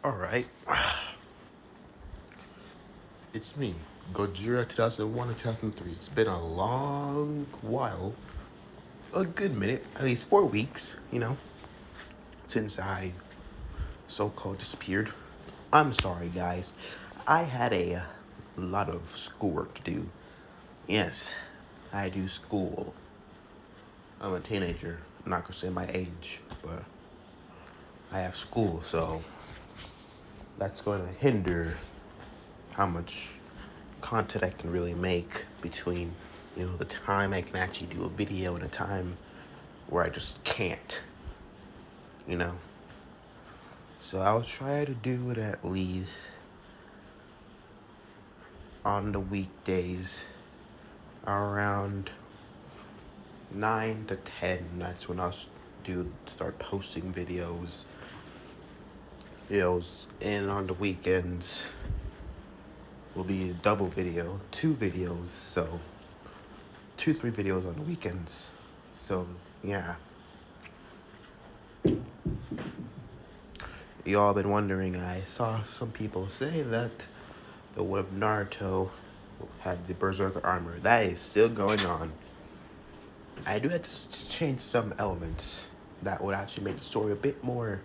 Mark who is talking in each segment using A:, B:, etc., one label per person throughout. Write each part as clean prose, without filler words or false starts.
A: Alright. It's me, Gojira 2001 or 2003. It's been a long while. A good minute, at least 4 weeks, since I so called disappeared. I'm sorry, guys. I had a lot of schoolwork to do. Yes, I do school. I'm a teenager. I'm not gonna say my age, but I have school, so that's going to hinder how much content I can really make between, the time I can actually do a video and a time where I just can't, you know. So I'll try to do it at least on the weekdays around 9 to 10. That's when I'll start posting videos, and on the weekends will be a double video, two videos, so 3 videos on the weekends. So yeah. Y'all been wondering, I saw some people say that the one of Naruto had the Berserker armor. That is still going on. I do have to change some elements that would actually make the story a bit more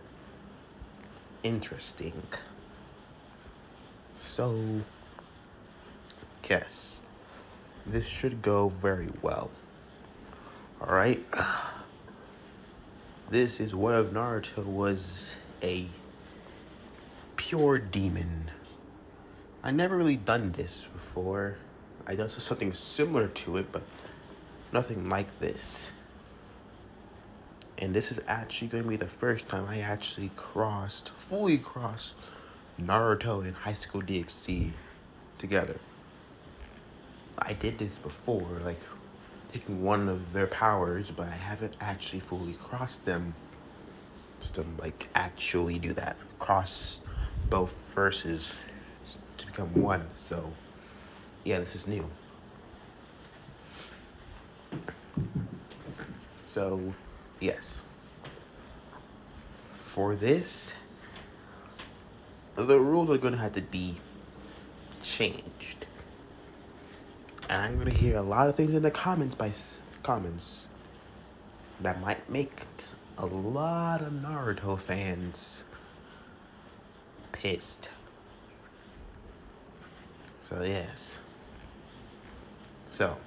A: interesting. So, yes, this should go very well. Alright? This is one of Naruto was a pure demon. I never really done this before. I done something similar to it, but nothing like this. And this is actually going to be the first time I actually fully crossed Naruto and High School DxD together. I did this before, like taking one of their powers, but I haven't actually fully crossed them. Just to actually do that. Cross both verses to become one. So yeah, this is new. So yes. For this, the rules are gonna have to be changed. And I'm gonna hear a lot of things in the comments that might make a lot of Naruto fans pissed. So yes. So,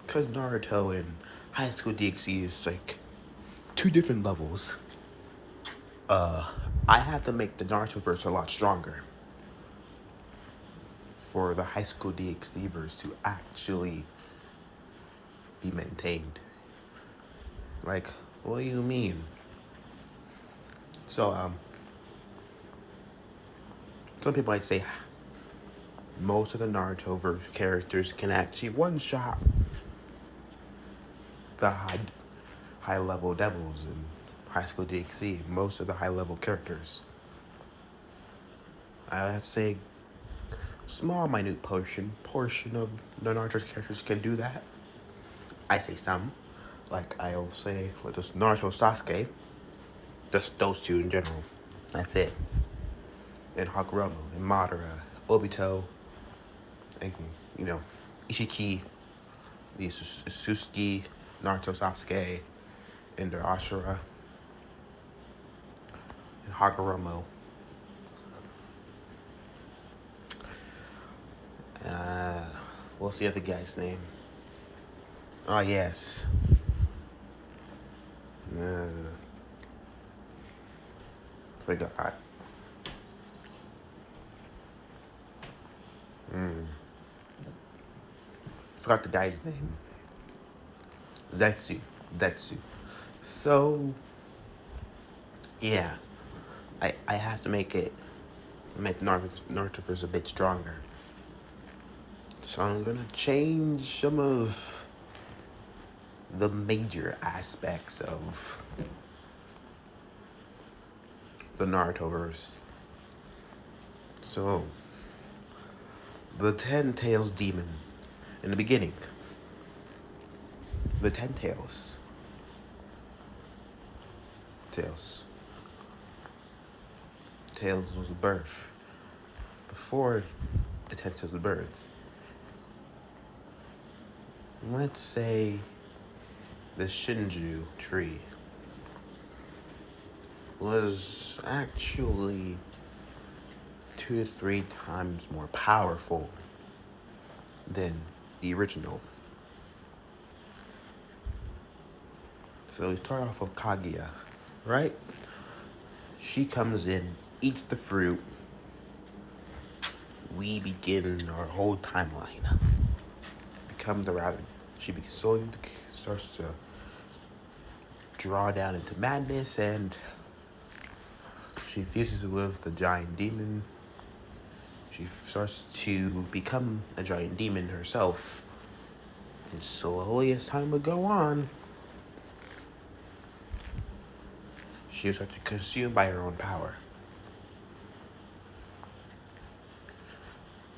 A: because Naruto and High School DxD is like 2 different levels, I have to make the Naruto verse a lot stronger for the High School DxD verse to actually be maintained. Like, what do you mean? So, some people might say most of the Naruto verse characters can actually one-shot the high level devils in High School DxD. Most of the high level characters. I'd say small, minute portion of the Naruto characters can do that. I say some. Like I'll say with this Naruto Sasuke, just those two in general. That's it. And Hakuromo, and Madara, Obito, and Ishiki, the Susuki, Naruto Sasuke, and their Ashura, and Hakuromo. What's the other guy's name? Oh, yes. Forgot. Forgot the guy's name. Zetsu. So, yeah. I have to make Narutoverse a bit stronger. So I'm gonna change some of the major aspects of the Narutoverse. So, the 10 Tails Demon. In the beginning, the 10 Tails. Tails was birthed. Before the Ten Tails was birthed, let's say the Shinju tree was actually 2 to 3 times more powerful than the original. So we start off with Kaguya, right? She comes in, eats the fruit. We begin our whole timeline. Becomes around. She slowly starts to draw down into madness, and she fuses with the giant demon. She starts to become a giant demon herself. And slowly, as time would go on, she would start to consume by her own power.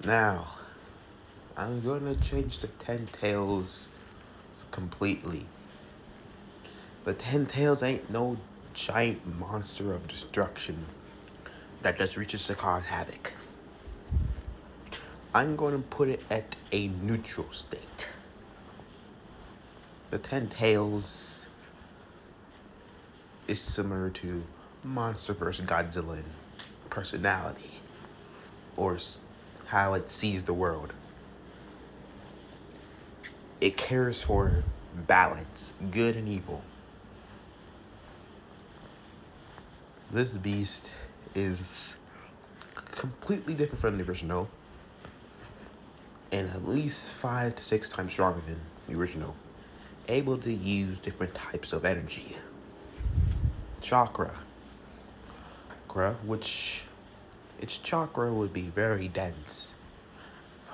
A: Now, I'm going to change the Ten Tails completely. The Ten Tails ain't no giant monster of destruction that just reaches to cause havoc. I'm going to put it at a neutral state. The Ten Tails is similar to Monster vs. Godzilla in personality, or how it sees the world. It cares for balance, good and evil. This beast is completely different from the original, and at least 5 to 6 times stronger than the original. Able to use different types of energy. Chakra, which its chakra would be very dense.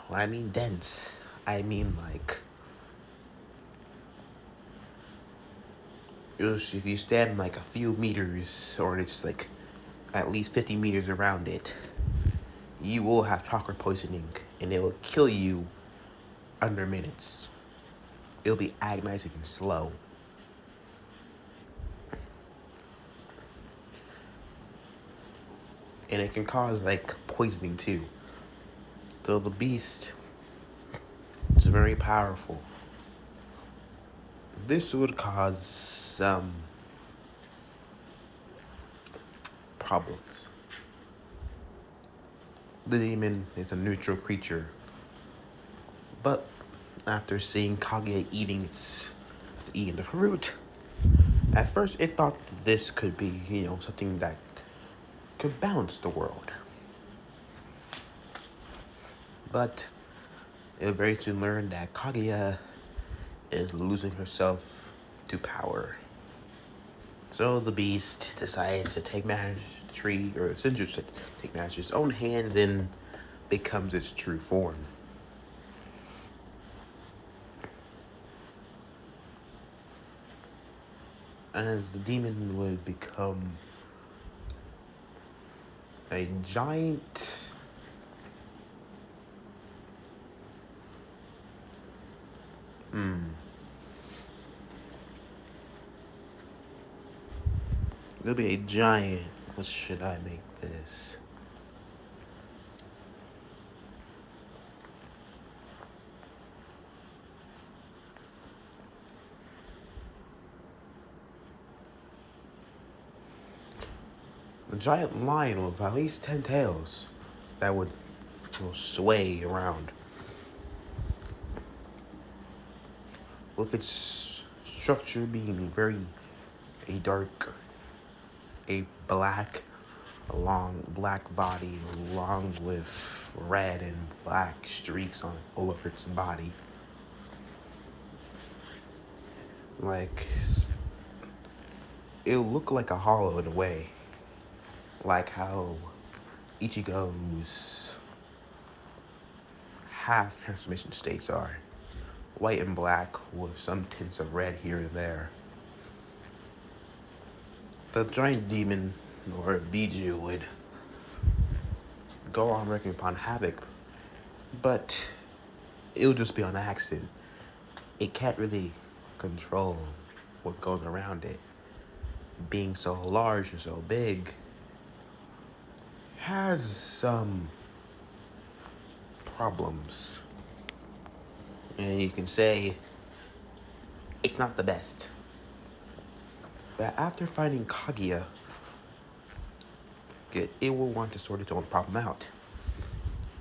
A: When I mean dense, I mean like if you stand like a few meters, or it's like at least 50 meters around it, you will have chakra poisoning, and it will kill you under minutes. It'll be agonizing and slow. And it can cause like poisoning too. So the beast is very powerful. This would cause some problems. The demon is a neutral creature, but after seeing Kaguya eating the fruit, at first it thought this could be, something that could balance the world. But it would very soon learn that Kaguya is losing herself to power. So the beast decides to take mastery, or Shinju to take mastery in its own hands, and becomes its true form. As the demon would become a giant it'll be a giant, what should I make this? A giant lion with at least 10 tails that would sway around. With its structure being a long black body, along with red and black streaks all over its body. Like, it'll look like a hollow in a way. Like how Ichigo's half transformation states are. White and black with some tints of red here and there. The giant demon, or Biju, would go on wreaking upon havoc, but it'll just be on accident. It can't really control what goes around it. Being so large and so big, has some problems. And you can say it's not the best. But after finding Kaguya, it will want to sort its own problem out.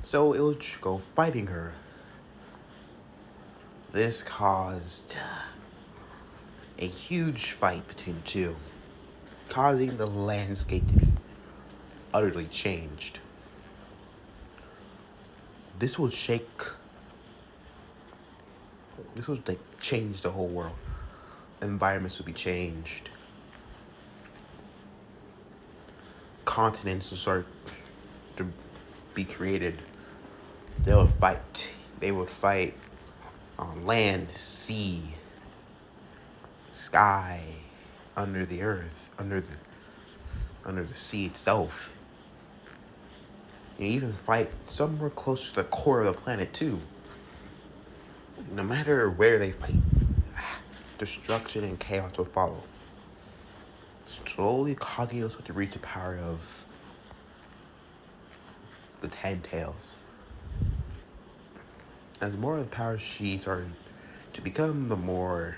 A: So it will go fighting her. This caused a huge fight between the two, causing the landscape to be utterly changed. This will change the whole world. Environments will be changed. Continents will start to be created. They would fight. They would fight on land, sea, sky, under the earth, under the sea itself. And even fight somewhere close to the core of the planet too. No matter where they fight, destruction and chaos will follow. Slowly, Kaguya will start to reach the power of the Ten Tails. As more of the power she started to become, the more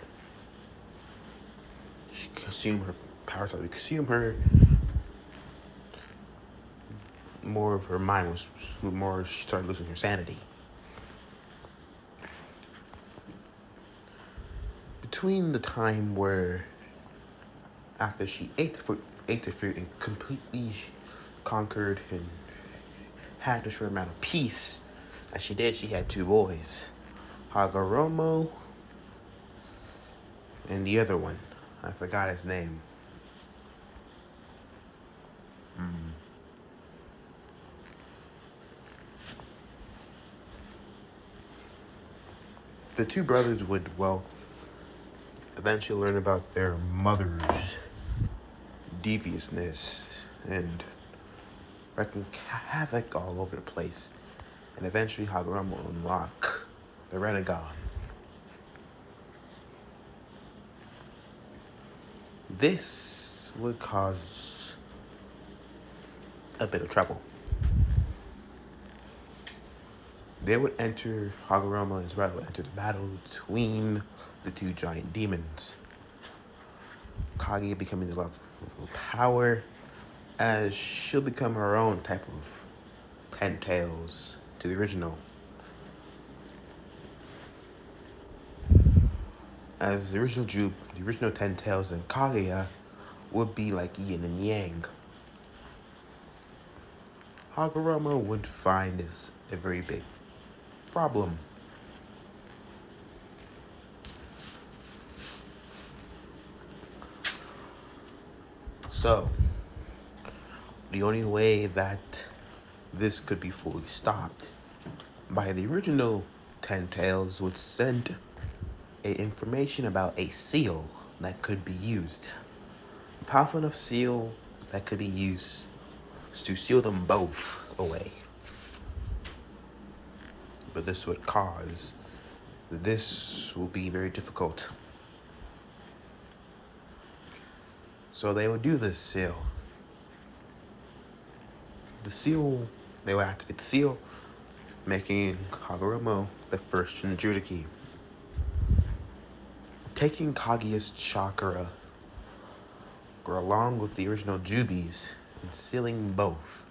A: she consumed her power started to consume her. More of her mind was more. She started losing her sanity. Between the time where, after she ate the fruit and completely conquered and had a short amount of peace, as she did, she had two boys, Hagoromo and the other one. I forgot his name. The two brothers would, eventually learn about their mother's deviousness and wreaking havoc all over the place. And eventually Hagoromo will unlock the Renegon. This would cause a bit of trouble. They would enter, Hagoromo and his brother would enter the battle between the two giant demons. Kaguya becoming the level of power, as she'll become her own type of Ten Tails to the original. As the original Ten Tails and Kaguya would be like yin and yang. Hagoromo would find this a very big problem. So, the only way that this could be fully stopped by the original Ten Tails would send information about a seal that could be used. A powerful enough seal that could be used to seal them both away. But this will be very difficult. So they would do this seal. They would activate the seal, making Hagoromo the first Jinchuriki. Taking Kaguya's chakra, along with the original Jubies, and sealing both,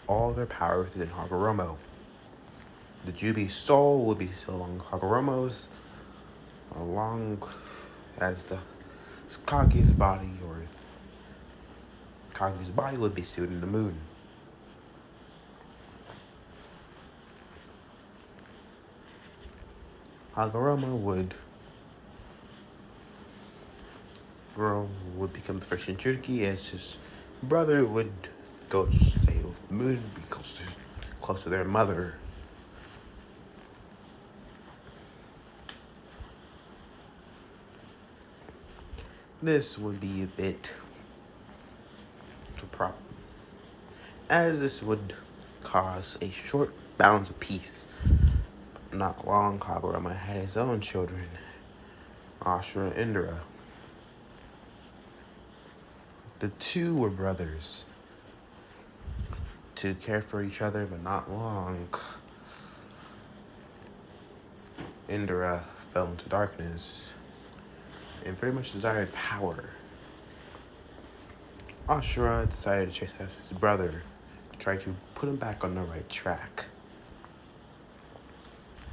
A: all their power within Hagoromo. The Jubi's soul would be sealed along Hagoromo's, along as the Kaguya's body, or Kaguya's body would be sealed in the moon. Hagoromo would become the first Jinchuriki, as his brother would go stay with the moon, be close to their mother. This would be a bit of a problem, as this would cause a short balance of peace. Not long, Hagoromo had his own children, Ashura and Indra. The two were brothers. to care for each other, but not long. Indra fell into darkness and very much desired power. Ashura decided to chase after his brother to try to put him back on the right track.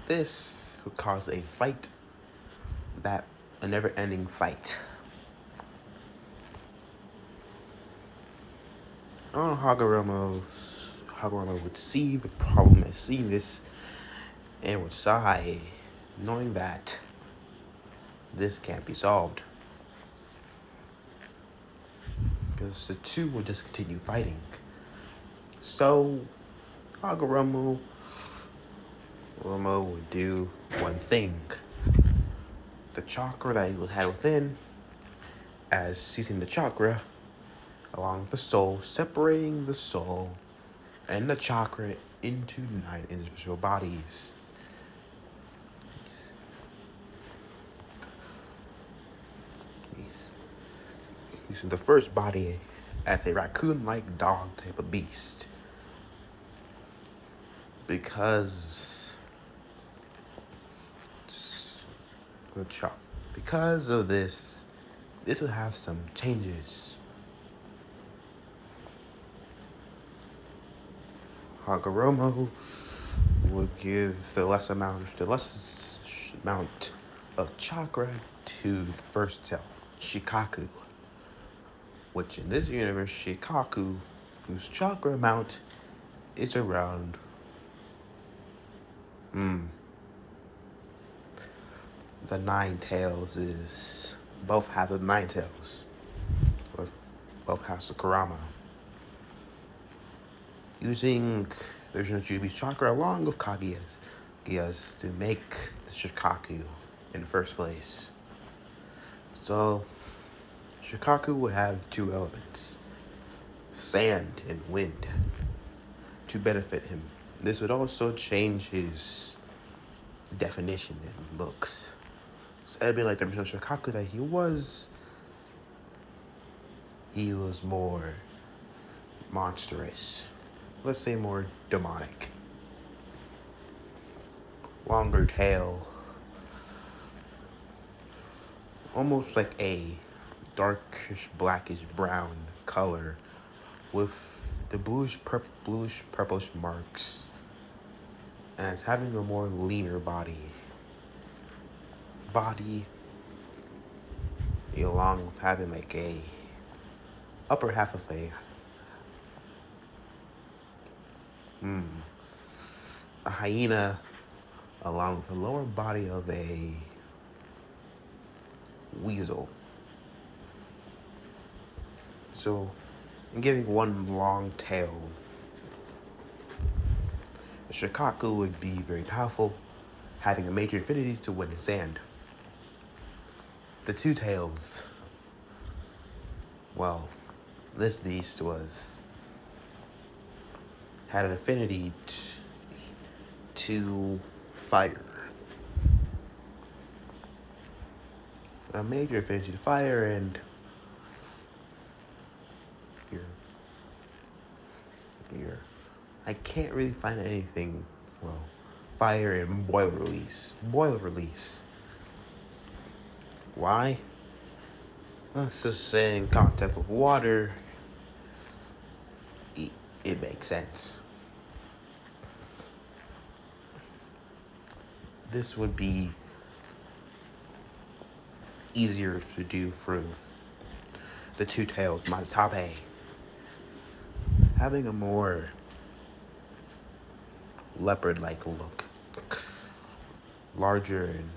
A: This would cause a fight, a never-ending fight. Hagoromo would see the problem as seeing this and would sigh, knowing that this can't be solved. Because the two will just continue fighting. So Hagoromo would do one thing. The chakra that he had within, as seizing the chakra along with the soul, separating the soul and the chakra into 9 individual bodies. Using the first body as a raccoon-like dog type of beast. Because of this will have some changes. Hagoromo would give the less amount of chakra to the first cell, Shikaku, which in this universe, Shikaku, whose chakra amount is around the 9 tails is both halves of 9 tails, or both halves of Kurama. Using the original Jubi's chakra along with Kaguya's to make the Shikaku in the first place. So Shikaku would have 2 elements, sand and wind, to benefit him. This would also change his definition and looks. So it'd be like the original Shikaku that he was more monstrous. Let's say more demonic. Longer tail. Almost like a darkish, blackish brown color with the bluish purplish marks. And it's having a more leaner body. Along with having like a upper half of a hyena, along with the lower body of a weasel. So, in giving one long tail, the Shikaku would be very powerful, having a major affinity to wind and sand. The 2 tails, well, this beast had an affinity to fire. A major affinity to fire, and here. I can't really find anything, fire and boil release. Why? Let's just say in contact with water, it makes sense. This would be easier to do through the 2 tails, Matatabe. Having a more leopard-like look. Larger, and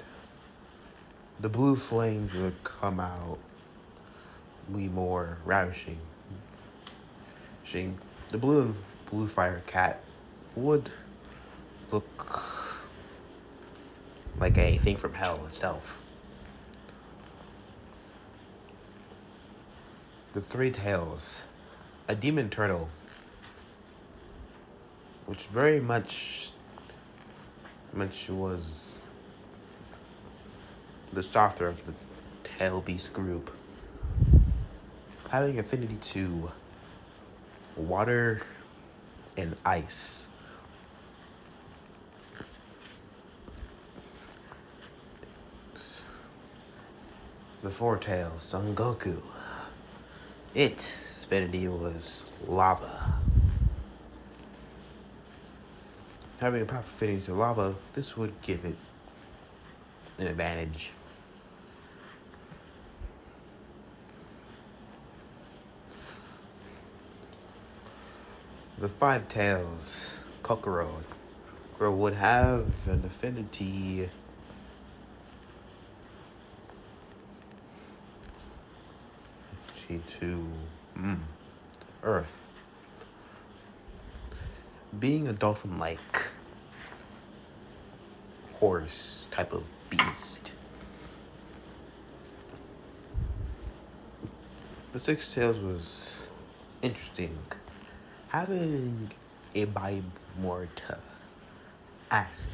A: the blue flames would come out, be more ravishing. The blue fire cat would look like a thing from hell itself. The 3 tails, a demon turtle, which very much was the softer of the tail beast group, having affinity to water and ice. The Four Tails, Son Goku. Its affinity was lava. Having a powerful affinity to lava, this would give it an advantage. The Five Tails, Kokoro, would have an affinity to Earth. Being a dolphin-like horse type of beast. The Six Tails was interesting. Having a bimorta acid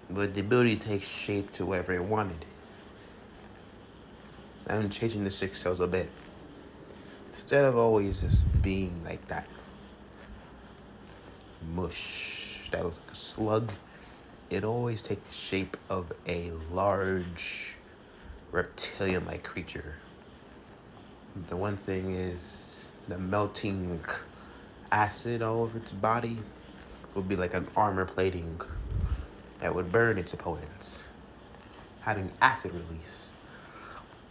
A: with the ability to take shape to whatever it wanted. I'm changing the Six Tails a bit. Instead of always just being like that mush that looks like a slug, it always takes the shape of a large reptilian-like creature. The one thing is the melting acid all over its body would be like an armor plating that would burn its opponents, having acid release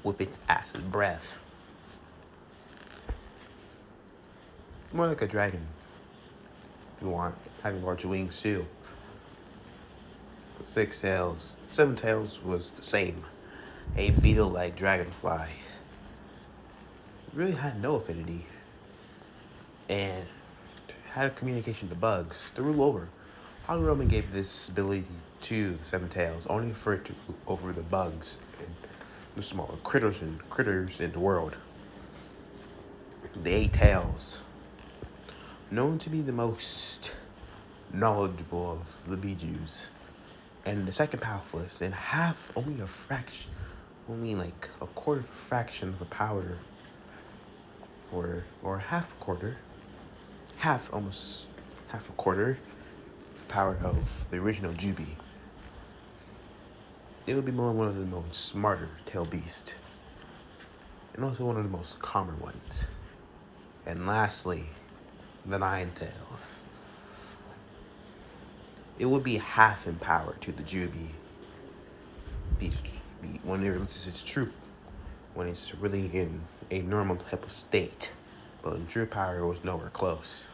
A: with its acid breath. More like a dragon, if you want, having large wings too. Six Tails. Seven Tails was the same. A beetle-like dragonfly. Really had no affinity. And had a communication to bugs to rule over. Hagoromo gave this ability to the Seven Tails, only for it to rule over the bugs and the smaller critters in the world. The Eight Tails. Known to be the most knowledgeable of the Bijus. And the second powerfulest, and only a fraction, like a quarter of a fraction of the power, or half a quarter power of the original Jubi. It would be one of the most smarter tail beasts, and also one of the most calmer ones. And lastly, the Nine Tails. It would be half in power to the Jubi beast when it releases its troop, when it's really in a normal type of state. But in true power, it was nowhere close.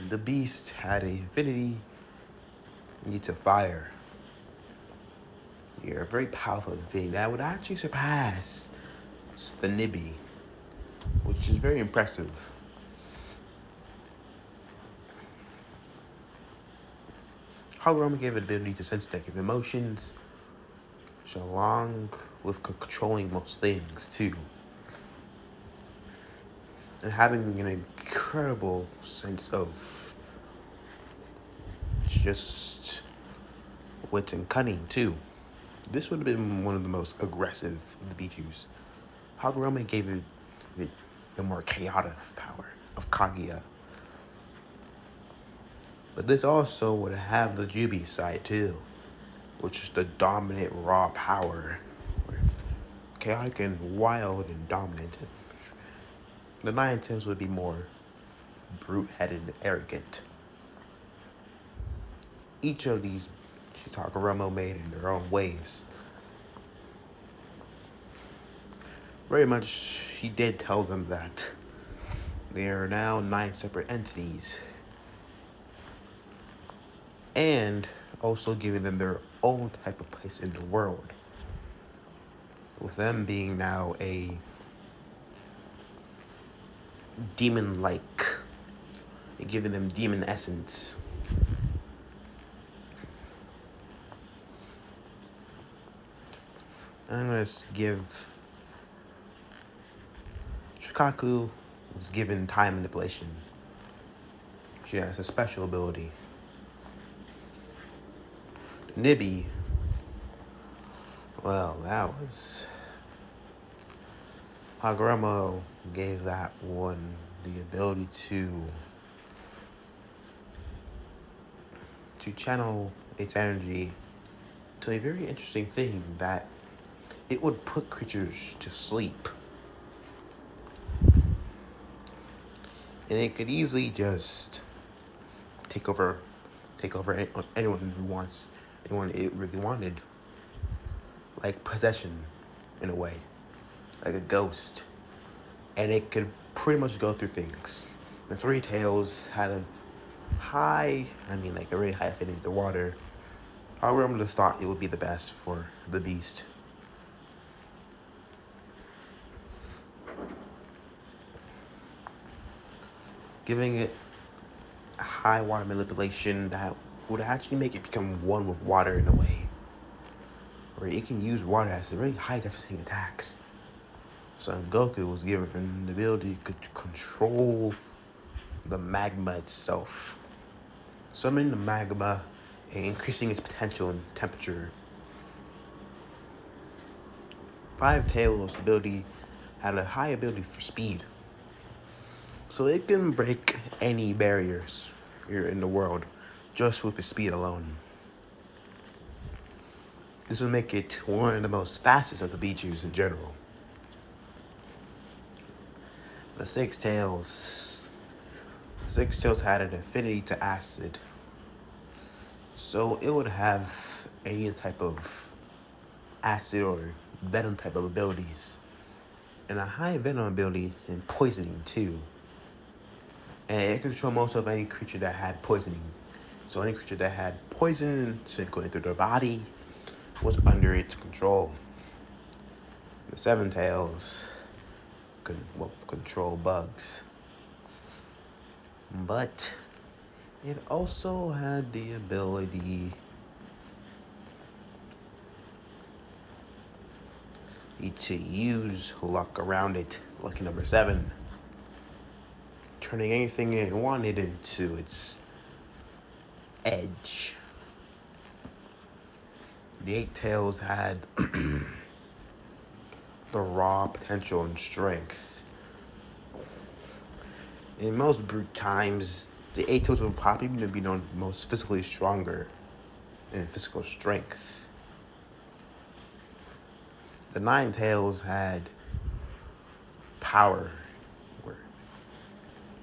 A: The beast had a affinity to fire. You're a very powerful affinity that would actually surpass the Nibi, which is very impressive. Hagoromo gave it the ability to sense negative emotions, along with controlling most things too. And having an incredible sense of just wit and cunning too. This would have been one of the most aggressive of the Bijus. Hagoromo gave it the more chaotic power of Kaguya. But this also would have the Jubi side too, which is the dominant raw power. Chaotic and wild and dominant. The Nine Tails would be more brute-headed and arrogant. Each of these Hagoromo made in their own ways. Very much, he did tell them that they are now 9 separate entities. And also giving them their own type of place in the world. With them being now a demon-like, giving them demon essence. I'm going to give Shikaku was given time manipulation. She has a special ability. Nibi, well, that was... Hagoromo gave that one the ability to channel its energy to a very interesting thing that it would put creatures to sleep. And it could easily just take over anyone who wants, anyone it really wanted. Like possession, in a way. Like a ghost. And it could pretty much go through things. The Three Tails had a really high affinity to water. However, I just thought it would be the best for the beast. Giving it a high water manipulation that would actually make it become one with water in a way. Where it can use water as a really high deficit attacks. Son Goku was given the ability to control the magma itself. Summoning the magma and increasing its potential and temperature. Five Tails' ability had a high ability for speed. So it can break any barriers here in the world just with its speed alone. This would make it one of the most fastest of the Pichus in general. The Six Tails had an affinity to acid. So it would have any type of acid or venom type of abilities. And a high venom ability in poisoning too. And it could control most of any creature that had poisoning. So any creature that had poison going through their body was under its control. The Seven Tails could control bugs. But it also had the ability to use luck around it, lucky number 7. Turning anything it wanted into its edge. The Eight Tails had the raw potential and strength. In most brute times, the Eight Tails would probably be known most physically stronger in physical strength. The Nine Tails had power,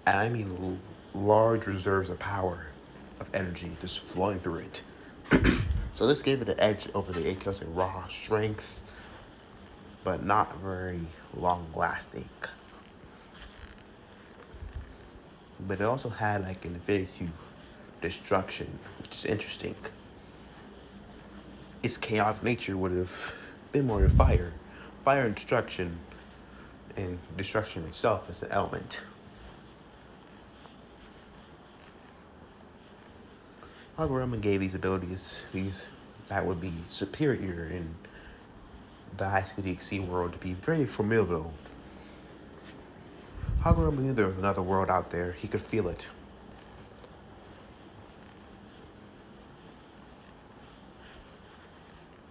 A: and I mean large reserves of power, of energy just flowing through it. So this gave it an edge over the Eight Tails in raw strength, but not very long lasting. But it also had an affinity to destruction, which is interesting. Its chaotic nature would have been more to fire and destruction itself as an element. Hagurama gave these abilities that would be superior in the High School DxD world to be very formidable. Hagurama knew there was another world out there. He could feel it.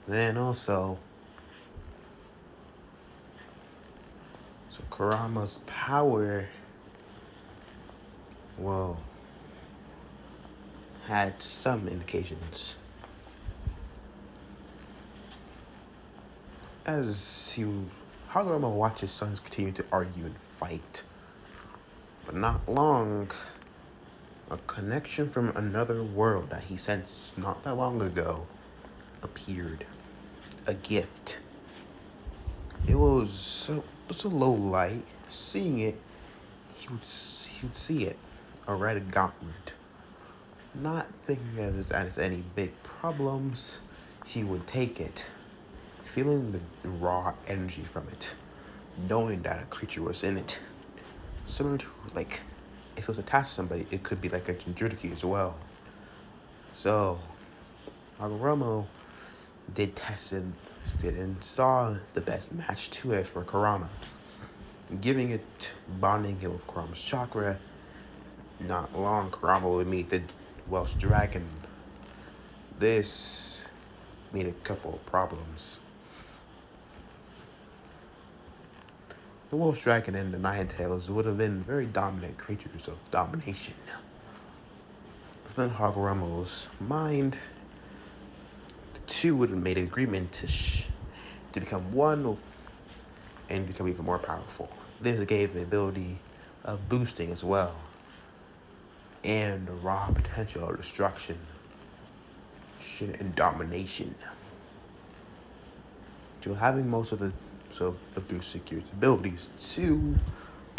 A: Then also, so Kurama's power, had some indications. As Hagurama watched his sons continue to argue and fight. But not long, a connection from another world that he sensed not that long ago appeared. A gift. It was a low light. Seeing it, he would see it. A red gauntlet. Not thinking of it as any big problems, he would take it. Feeling the raw energy from it. Knowing that a creature was in it. Similar to, if it was attached to somebody, it could be like a Jinchuriki as well. So, Hagurama did test it and saw the best match to it for Kurama. Bonding it with Kurama's chakra. Not long, Kurama would meet the Welsh Dragon. This made a couple of problems. the Wolf Dragon and the Nine Tails would have been very dominant creatures of domination. Within Hagoromo's mind, the two would have made an agreement to become one and become even more powerful. This gave the ability of boosting as well, and the raw potential of destruction and domination. So having most of the boost security abilities too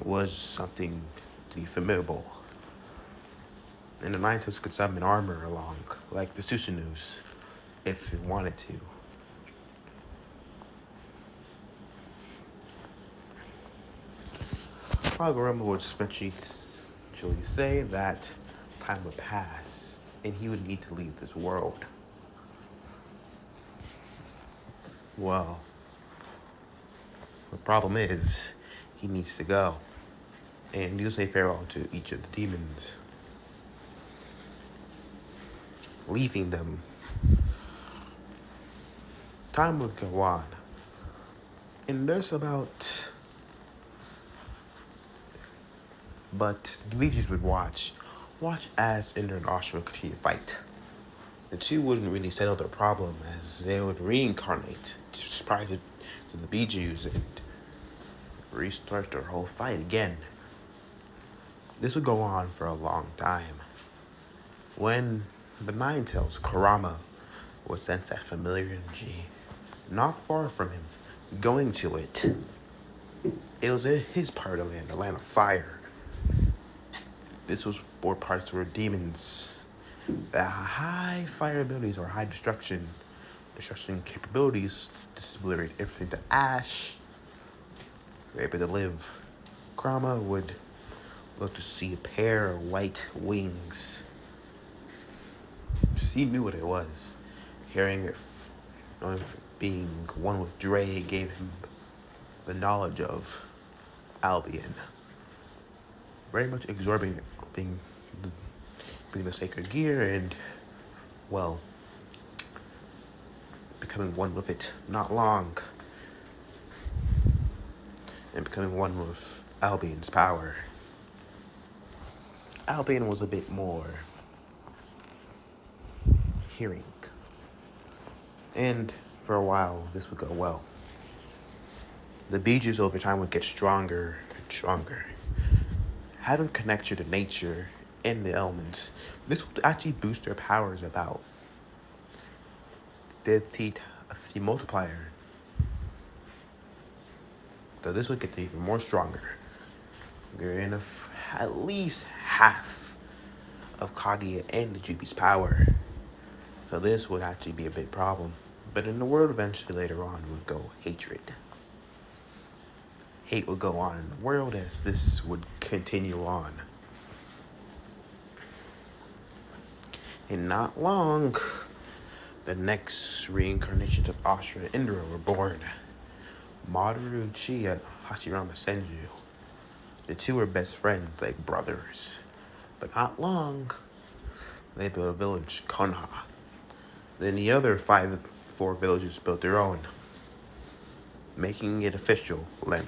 A: was something to be formidable. And the Ninetales could summon armor along, like the Susanus, if it wanted to. Hagoromo would eventually say that time would pass and he would need to leave this world. Well, the problem is he needs to go. And he'll say farewell to each of the demons, leaving them. Time would go on. And but the Beaches would watch as Ender and Ashra would continue to fight. The two wouldn't really settle their problem as they would reincarnate, surprise to the Bijus and restart their whole fight again. This would go on for a long time. When the Ninetales, Kurama, would sense that familiar energy not far from him, going to it. It was in his part of the land of fire. This was more parts where demons that high fire abilities or high destruction capabilities to obliterate everything to ash. Were able to live. Kurama would look to see a pair of white wings. He knew what it was. Hearing it, knowing being one with Dre gave him the knowledge of Albion. Very much absorbing being the sacred gear and, well, becoming one with it not long. And becoming one with Albion's power. Albion was a bit more hearing. And for a while, this would go well. The Bijus over time would get stronger and stronger. Having connection to nature and the elements, this would actually boost their powers about 50 multiplier. So this would get even more stronger. You're in at least half of Kaguya and the Jubi's power. So this would actually be a big problem. But in the world eventually later on would go hatred. Hate would go on in the world as this would continue on. And not long, the next reincarnations of Ashura and Indra were born. Madoru Uchi and Hashirama Senju. The two were best friends, like brothers. But not long, they built a village, Konoha. Then the other four villages built their own, making it official, land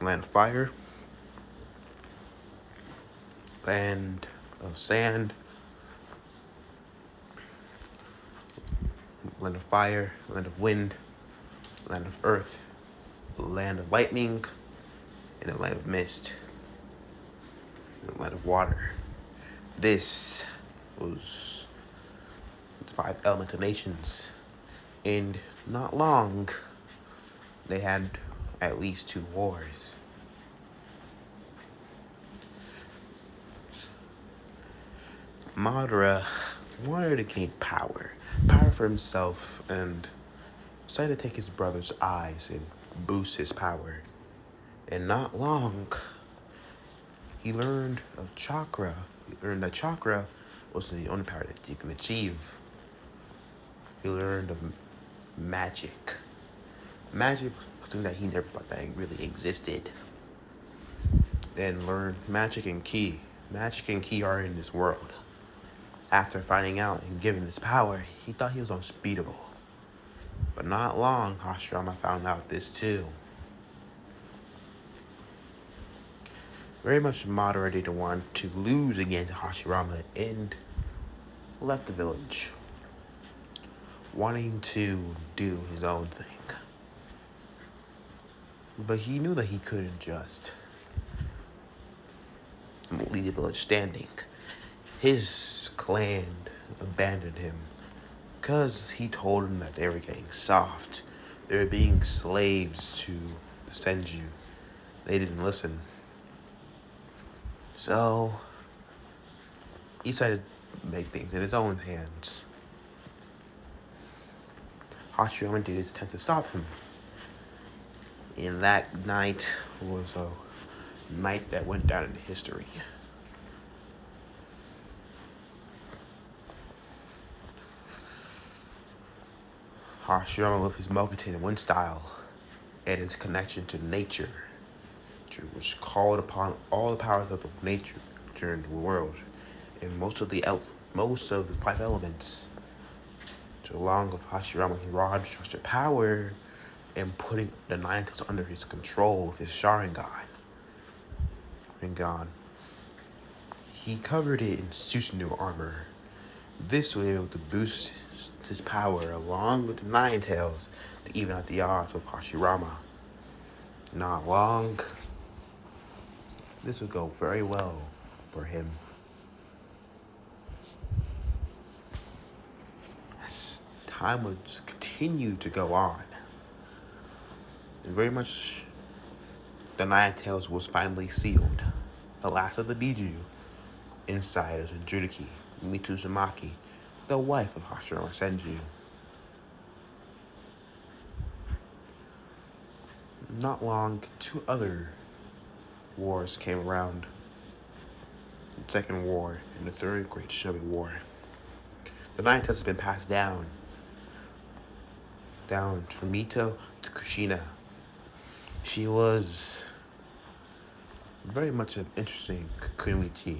A: of fire, land of sand, land of fire, land of wind, land of earth, land of lightning, and a land of mist, and a land of water. This was the 5 elemental nations. And not long, they had at least 2 wars. Madara wanted to gain power for himself, and decided to take his brother's eyes and boost his power. And not long, he learned of chakra. He learned that chakra was the only power that you can achieve. He learned of magic. Magic was something that he never thought that really existed. Then learned magic and ki. Magic and ki are in this world. After finding out and giving this power, he thought he was unspeakable. But not long, Hashirama found out this too. very much Madara didn't want to lose against Hashirama and left the village, wanting to do his own thing. But he knew that he couldn't just leave the village standing. His clan abandoned him because he told them that they were getting soft. They were being slaves to the Senju. They didn't listen. So he decided to make things in his own hands. Hashirama did his attempt to stop him. And that night was a night that went down into history. Hashirama, with his Mokutin wind style and his connection to nature, which called upon all the powers of nature during the world, and most of the five elements, along with Hashirama, he raw structured power and putting the Nine Tails under his control with his Sharingan. He covered it in Susanoo armor. This way, able to boost his power along with the Nine Tails to even out the odds with Hashirama. Not long, this would go very well for him. As time would continue to go on, and very much the Nine Tails was finally sealed. The last of the Biju inside of Jinchuriki, Mitsuzumaki, the wife of Hashirama Senju. Not long, two other wars came around. The Second War and the Third Great Shinobi War. The Nine Tails has been passed down from Mito to Kushina. She was very much an interesting Kunoichi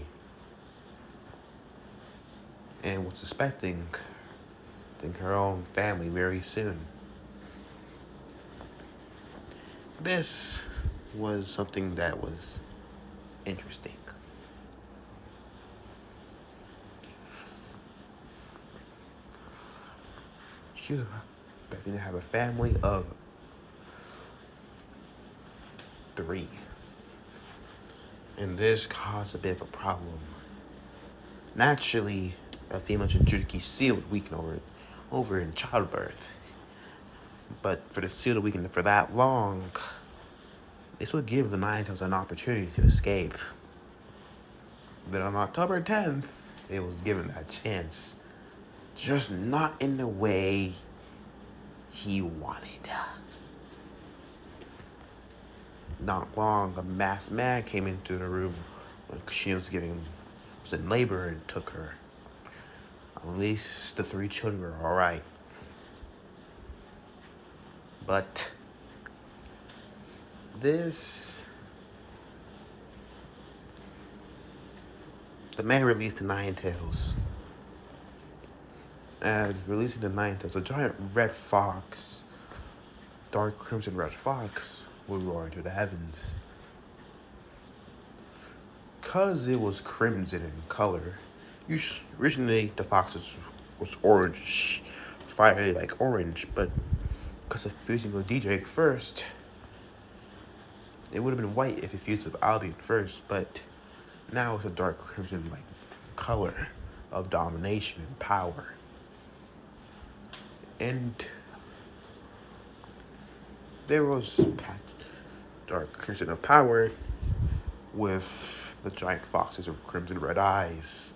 A: and was expecting her own family very soon. This was something that was interesting. She was expecting to have a family of 3. And this caused a bit of a problem. Naturally, a female Jinchuriki seal would weaken over in childbirth. But for the seal to weaken for that long, this would give the Nine Tails an opportunity to escape. But on October 10th, it was given that chance. Just not in the way he wanted. Not long, a masked man came into the room when she was in labor and took her. At least the 3 children were alright. But the man released the Nine Tails. As releasing the Nine Tails, a giant red fox, dark crimson red fox, would roar into the heavens. Because it was crimson in color, originally the fox was orange, fiery like orange, but because of fusing with DJ first, it would have been white if it fused with Albion first, but now it's a dark crimson like color of domination and power. And there was dark crimson of power with the giant foxes with crimson red eyes.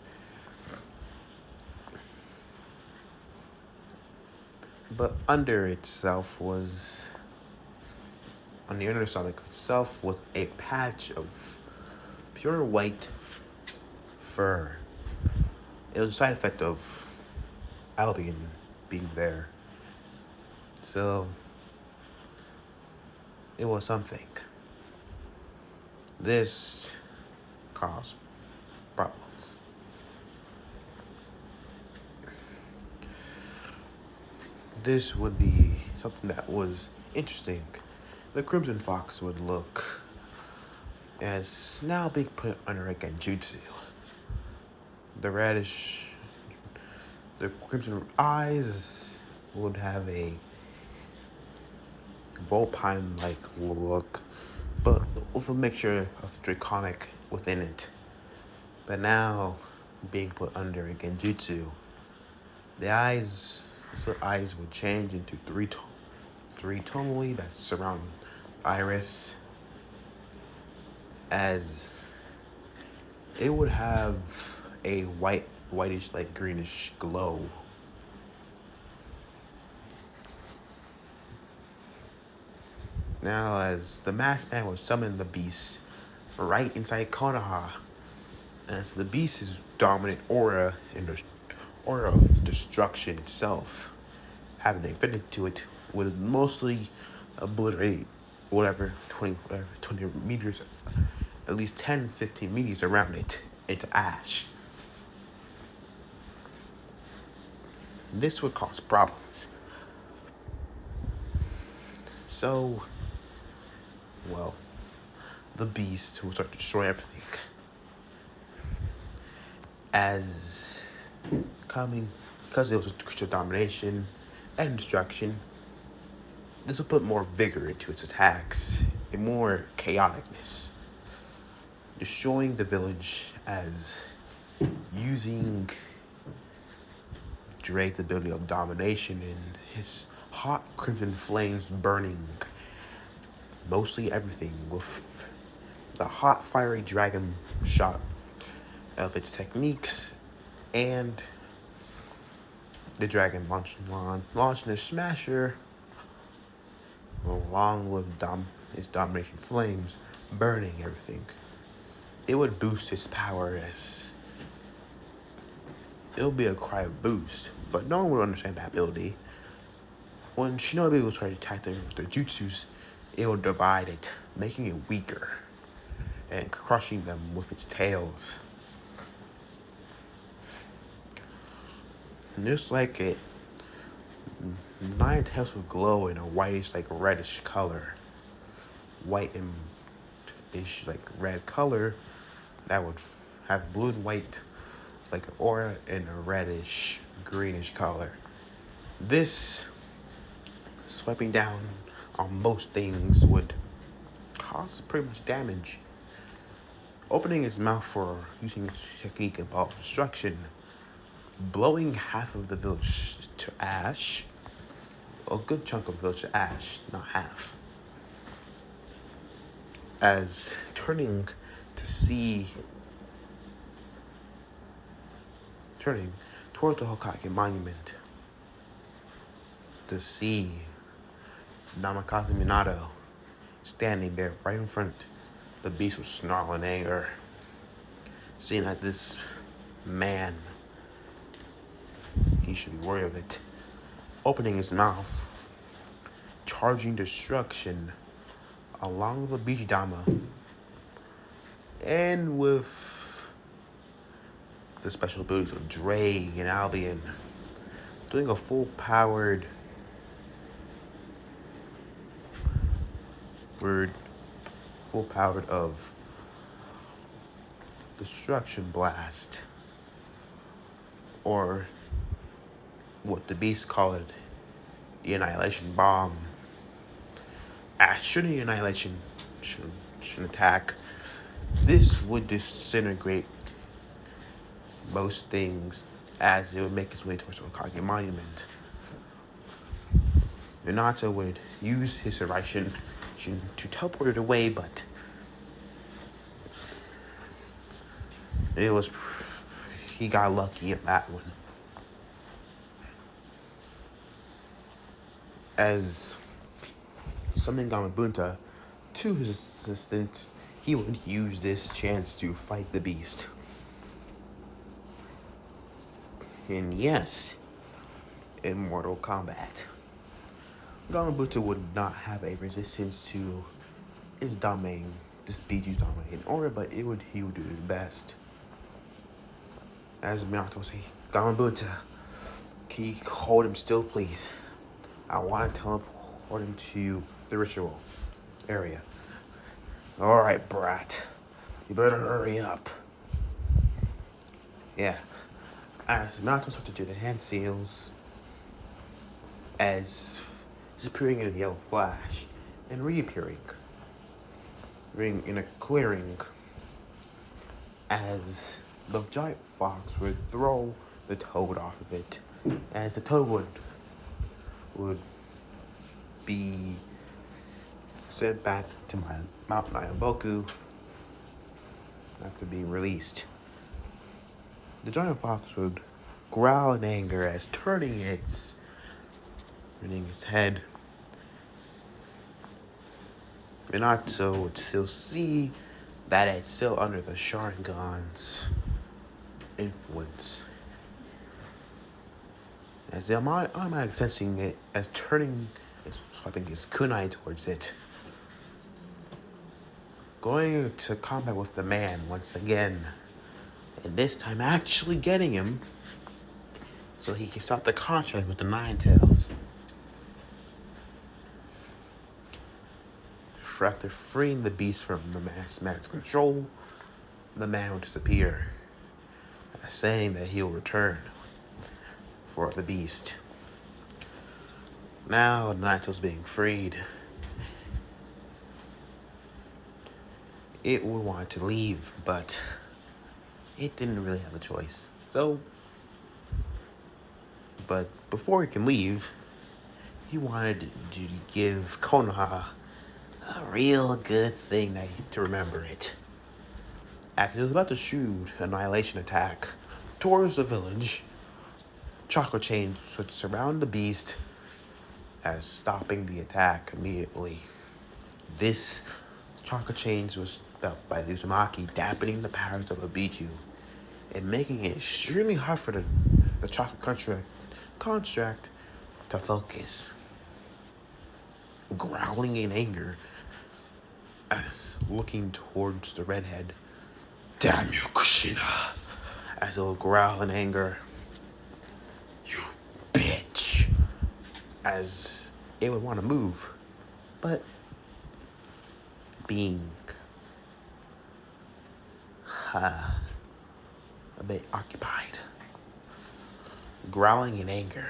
A: But under itself was, on the inner stomach itself, was a patch of pure white fur. It was a side effect of Albion being there. So it was something. This caused problems. This would be something that was interesting. The Crimson Fox would look as now being put under a genjutsu. The reddish, the crimson eyes would have a vulpine-like look, but with a mixture of draconic within it. But now, being put under a genjutsu, the eyes would change into three tonally that surround iris, as it would have a whitish, like greenish glow. Now, as the masked man would summon the beast right inside Konoha, as the beast's dominant aura and the aura of destruction itself, having an affinity to it, would mostly obliterate whatever 20 meters, at least 10 15 meters around it, into ash. This would cause problems. So, well, the beast will start to destroy everything. As coming, because it was a creature of domination and destruction, this will put more vigor into its attacks and more chaoticness, destroying the village as using Drake's ability of domination and his hot crimson flames burning mostly everything with the hot fiery dragon shot of its techniques and the dragon launching a smasher along with his domination flames burning everything. It would boost his power, as it'll be a cry of boost, but no one would understand that ability. When Shinobi will try to attack them with their jutsus, it will divide it, making it weaker and crushing them with its tails. And just like it, nine tails would glow in a whitish, like reddish color. White and ish, like red color that would have blue and white, like aura, and a reddish, greenish color. This swiping down on most things would cause pretty much damage. Opening its mouth for using its technique involves destruction, blowing half of the village to ash, a good chunk of the village to ash, not half. As turning toward the Hokage monument to see Namikaze Minato standing there right in front. The beast was snarling in anger, seeing that this man, he should be worried of it. Opening his mouth, charging destruction along with a beach dama and with the special abilities of Drake and Albion, doing a full-powered of destruction blast, or what the beasts call it, the annihilation bomb. Shouldn't the annihilation should attack, this would disintegrate most things as it would make its way towards the Hokage monument. Minato would use his Raishin to teleport it away, but he got lucky at that one. As summoning Gamabunta to his assistant, he would use this chance to fight the beast. And yes, in Mortal Kombat, Gamabunta would not have a resistance to his this Biju's dominating aura, but he would do his best. As Minato would say, Gamabunta, can you hold him still, please? I want to teleport him to the ritual area. All right, brat. You better hurry up. Yeah. As Naruto starts to do the hand seals, as disappearing in a yellow flash, and reappearing in a clearing, as the giant fox would throw the toad off of it, as the toad would be sent back to Mount Nyaboku after being released. The giant fox would growl in anger as turning its head. Minato would still see that it's still under the Sharingan's influence. As the automatic sensing it as turning, swapping his kunai towards it. Going to combat with the man once again. And this time actually getting him so he can start the contract with the Nine Tails. After freeing the beast from the man's control, the man will disappear, saying that he'll return for the beast. Now Naruto's being freed. It would want to leave, but it didn't really have a choice. But before he can leave, he wanted to give Konoha a real good thing to remember it. As he was about to shoot an annihilation attack towards the village, chakra chains would surround the beast as stopping the attack immediately. This chakra chains was felt by the Uzumaki, dampening the powers of Obiju and making it extremely hard for the chakra construct to focus. Growling in anger as looking towards the redhead. Damn you, Kushina! As it will growl in anger. You bitch! As it would want to move, but being a bit occupied. Growling in anger.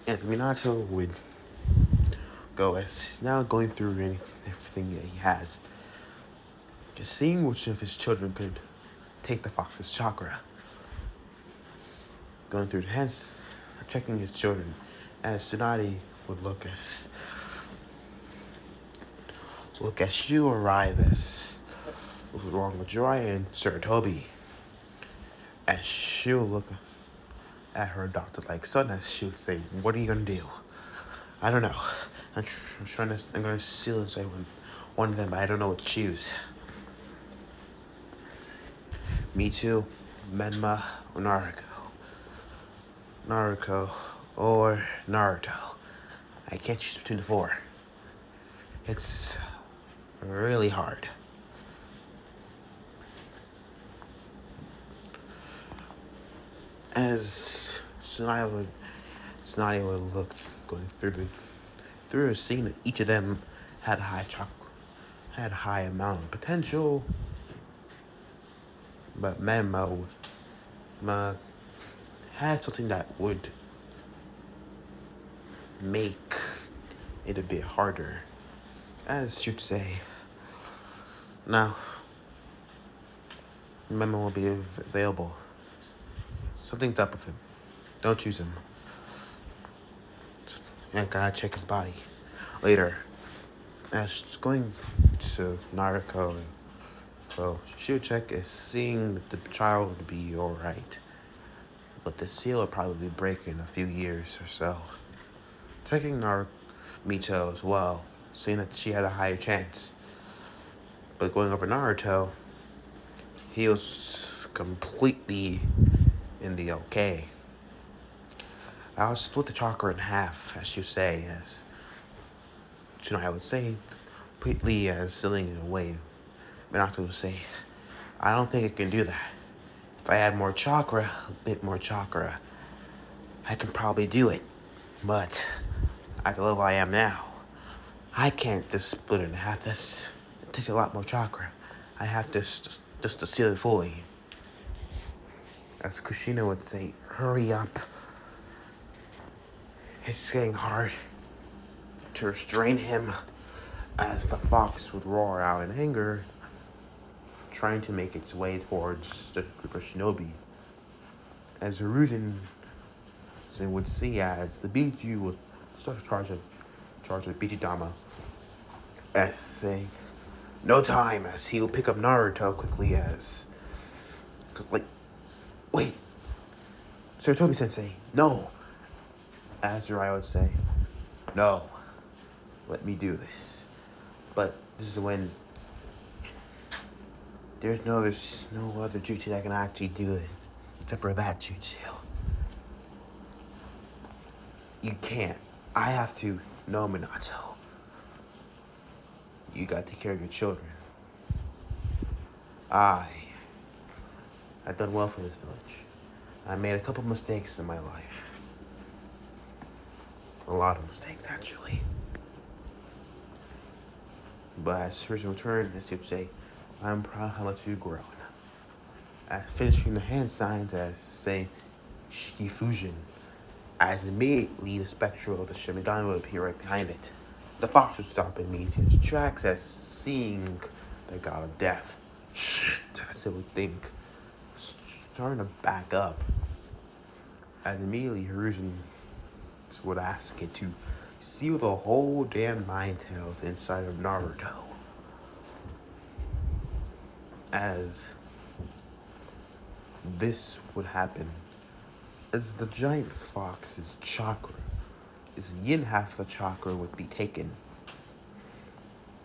A: As Minato would go, as now going through everything that he has, just seeing which of his children could take the fox's chakra. Going through the hands, checking his children, as Tsunade would look as Shu arrive as along with Jiraiya and Sarutobi. As Shu would look at her adopted like son, as she would say, "What are you gonna do?" I don't know. I'm gonna seal and say one of them, but I don't know what to choose. Me too, Menma or Naruto or Naruto. I can't choose between the four. It's really hard. As Tsunade would look going through a scene, each of them had a high amount of potential, but Menma had something that would make it a bit harder, as you'd say. Now, Menma will be available. Something's up with him. Don't choose him. I gotta check his body later. As going to Naruto, so she would check is seeing that the child would be alright. But the seal would probably break in a few years or so. Checking Mito as well, seeing that she had a higher chance. But going over Naruto, he was completely in the okay. I'll split the chakra in half, as you say, as Tsunade would say, completely as sealing it away. Minato would say, I don't think it can do that. If I add more chakra, a bit more chakra, I can probably do it. But at the level I am now, I can't just split it in half. It takes a lot more chakra. I have to just to seal it fully. As Kushina would say, hurry up. It's getting hard to restrain him as the fox would roar out in anger, trying to make its way towards the group of shinobi. As Hiruzen would see as the Biju would start to charge of Bijidama, as saying, no time, as he will pick up Naruto quickly as, like, wait, Sarutobi Sensei, no, as Jiraiya would say, no, let me do this. But this is when there's no other jutsu that can actually do it, except for that jutsu. You can't. I have to. No, Minato. You gotta take care of your children. I've done well for this village. I made a couple mistakes in my life. A lot of mistakes, actually. But as Hiruzen returned, as he would say, I'm proud how much you've grown. As finishing the hand signs as saying Shifusion, as immediately the spectre of the Shinigami would appear right behind it. The fox would stop immediately in its tracks as seeing the god of death. Shit, as it would think, starting to back up. As immediately Hiruzen would ask it to seal the whole damn Nine Tails inside of Naruto. As this would happen, as the giant fox's chakra, its yin half of the chakra would be taken.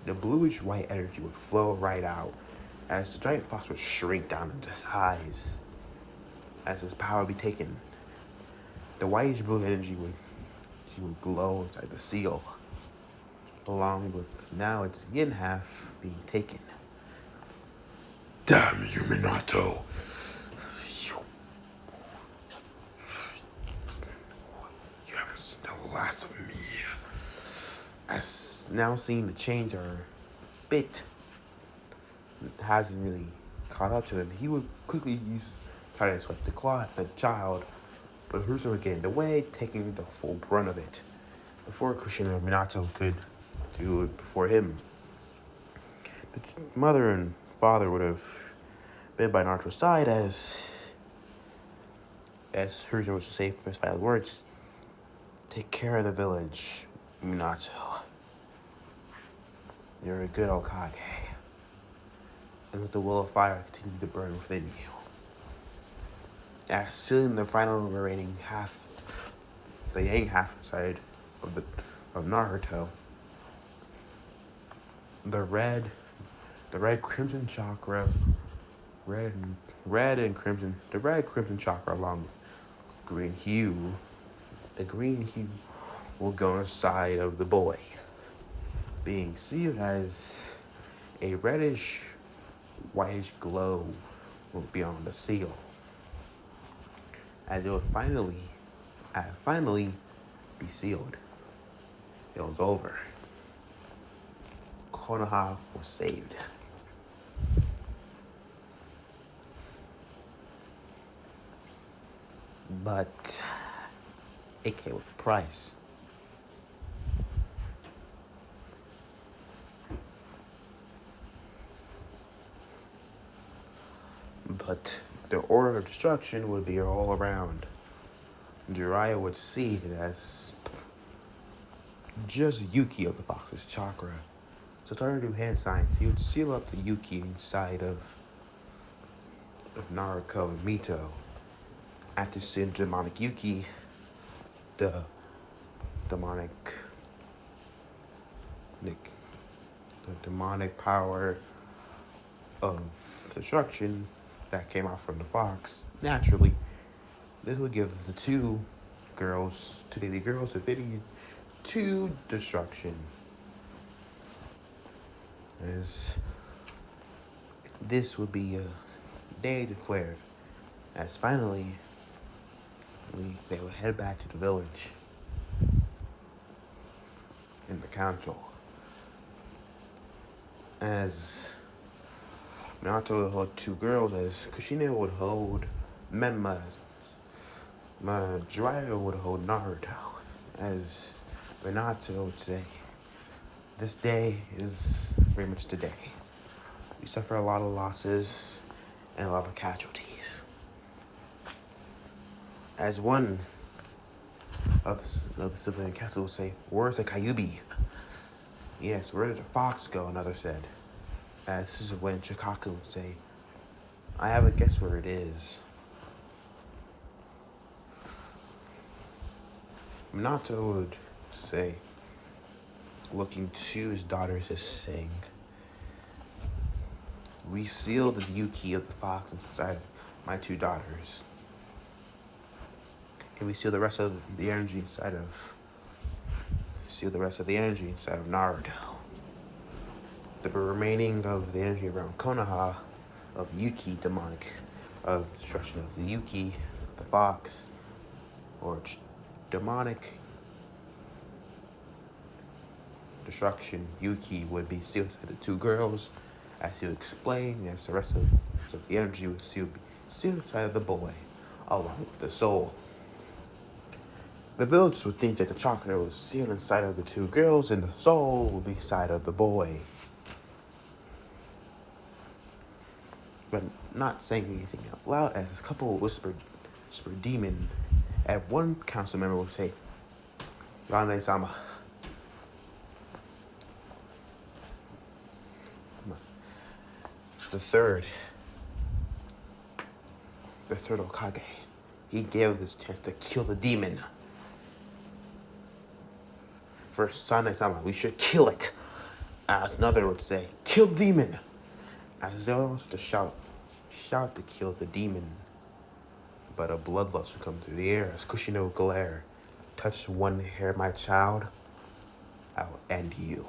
A: The bluish white energy would flow right out, as the giant fox would shrink down into size. As his power would be taken, the whitish blue energy would glow inside the seal, along with now its yin half being taken. Damn you, Minato! You haven't seen the last of me. As now seeing the change are bit hasn't really caught up to him, he would quickly try to swipe the claw at the child, but Hiruzen would get in the way, taking the full brunt of it. Before Kushina and Minato could do it before him, the mother and father would have been by Naruto's side as Hiruzen was to say for his final words, take care of the village, Minato. You're a good Hokage. And let the will of fire continue to burn within you. As sealing the final remaining half, the yang half side of Naruto, the red crimson chakra, red and crimson, the red crimson chakra along with green hue, the green hue will go inside of the boy, being sealed as a reddish whitish glow will be on the seal, as it will finally be sealed. It was over. Konoha was saved. But it came with a price. But the order of destruction would be all around. Jiraiya would see it as just Yuki of the Fox's chakra. So starting to do hand signs, he would seal up the Yuki inside of Naruto and Mito. After seeing demonic Yuki, the demonic power of destruction that came out from the fox, naturally, this would give the two lady girls, affinity to destruction. As this would be a day declared, as finally they would head back to the village in the council. As Naruto would hold two girls as Kushina would hold Menma, as Jiraiya would hold Naruto, as Minato today. This day is very much today. We suffer a lot of losses and a lot of casualties. As one of the civilian castle would say, "Where's the Kyubi?" "Yes, where did the fox go?" another said. As this is when Chikaku would say, "I have a guess where it is." Minato would say, looking to his daughters, is saying, "We sealed the Yuki of the fox inside my two daughters. And we seal the rest of the energy inside of Naruto. The remaining of the energy around Konoha of Yuki demonic, of destruction of the Yuki, the fox, or demonic destruction Yuki would be sealed inside the two girls, as he would explain, as the rest of the energy would sealed inside of the boy, along with the soul. The villagers would think that the chakra was sealed inside of the two girls and the soul would be inside of the boy. But not saying anything out loud, as a couple whispered demon, and one council member would say, "Rane-sama, the third Hokage, he gave this chance to kill the demon. First, Sane-sama, we should kill it." As another would say, "Kill the demon." As they all to shout to kill the demon. But a bloodlust would come through the air as Kushina would glare, "Touch one hair, my child, I will end you."